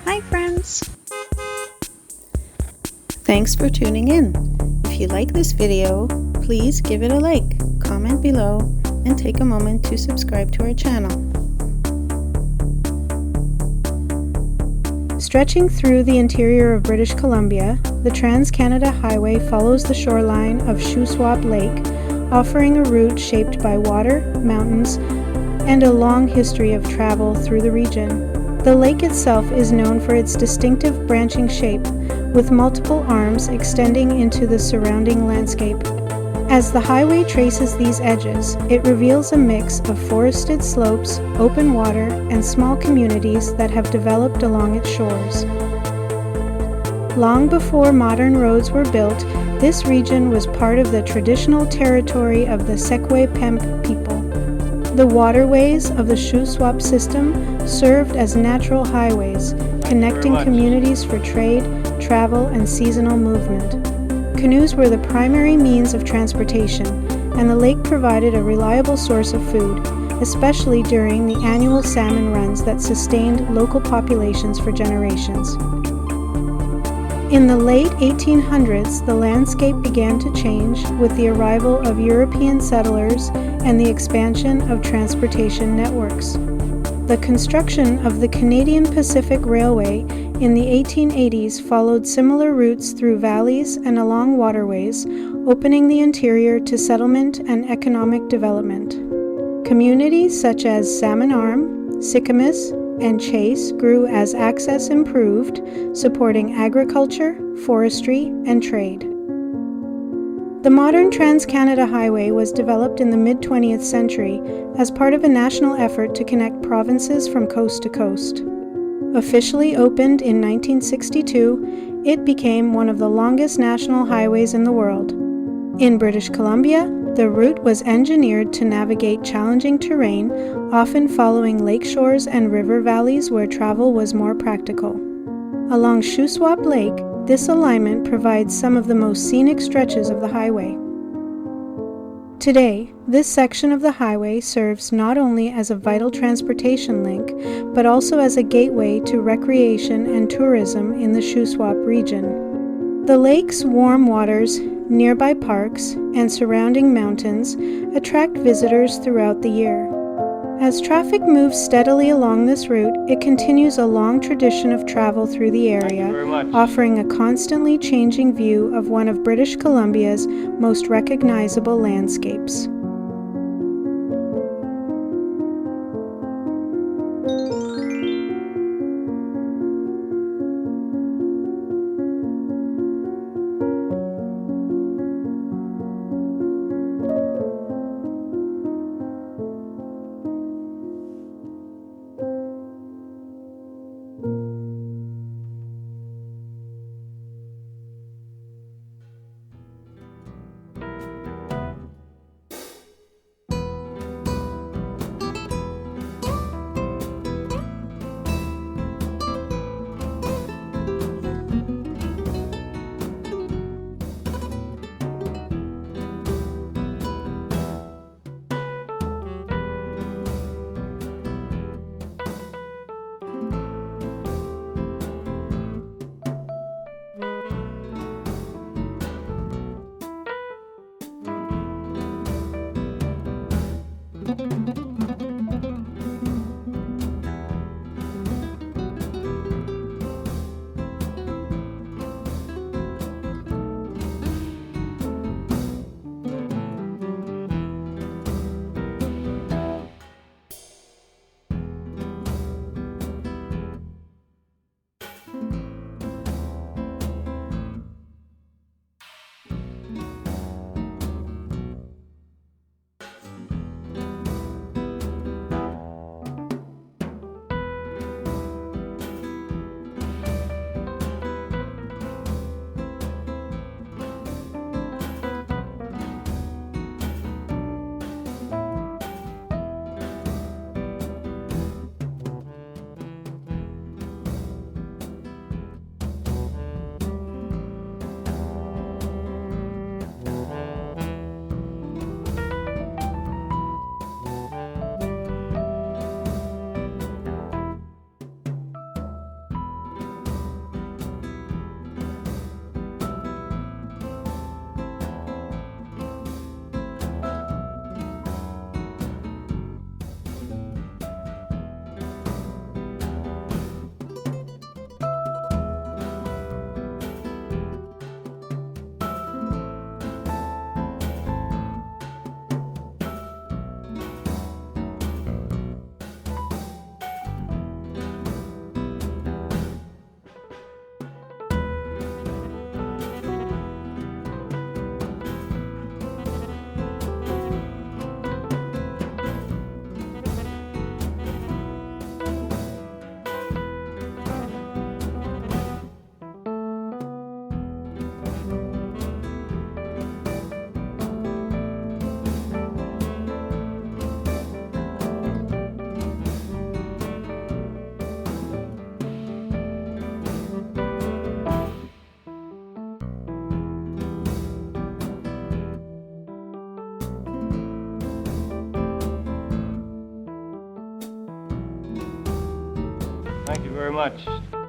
Hi friends! Thanks for tuning in. If you like this video, please give it a like, comment below, and take a moment to subscribe to our channel. Stretching through the interior of British Columbia, the Trans-Canada Highway follows the shoreline of Shuswap Lake, offering a route shaped by water, mountains, and a long history of travel through the region. The lake itself is known for its distinctive branching shape, with multiple arms extending into the surrounding landscape. As the highway traces these edges, it reveals a mix of forested slopes, open water, and small communities that have developed along its shores. Long before modern roads were built, this region was part of the traditional territory of the Secwepemc people. The waterways of the Shuswap system served as natural highways, connecting communities for trade, travel, and seasonal movement. Canoes were the primary means of transportation, and the lake provided a reliable source of food, especially during the annual salmon runs that sustained local populations for generations. In the late 1800s, the landscape began to change with the arrival of European settlers and the expansion of transportation networks. The construction of the Canadian Pacific Railway in the 1880s followed similar routes through valleys and along waterways, opening the interior to settlement and economic development. Communities such as Salmon Arm, Sicamous, and Chase grew as access improved, supporting agriculture, forestry, and trade. The modern Trans-Canada Highway was developed in the mid-20th century as part of a national effort to connect provinces from coast to coast. Officially opened in 1962, it became one of the longest national highways in the world. In British Columbia, the route was engineered to navigate challenging terrain, often following lake shores and river valleys where travel was more practical. Along Shuswap Lake, this alignment provides some of the most scenic stretches of the highway. Today, this section of the highway serves not only as a vital transportation link, but also as a gateway to recreation and tourism in the Shuswap region. The lake's warm waters, nearby parks, and surrounding mountains attract visitors throughout the year. As traffic moves steadily along this route, it continues a long tradition of travel through the area, offering a constantly changing view of one of British Columbia's most recognizable landscapes. Thank you very much.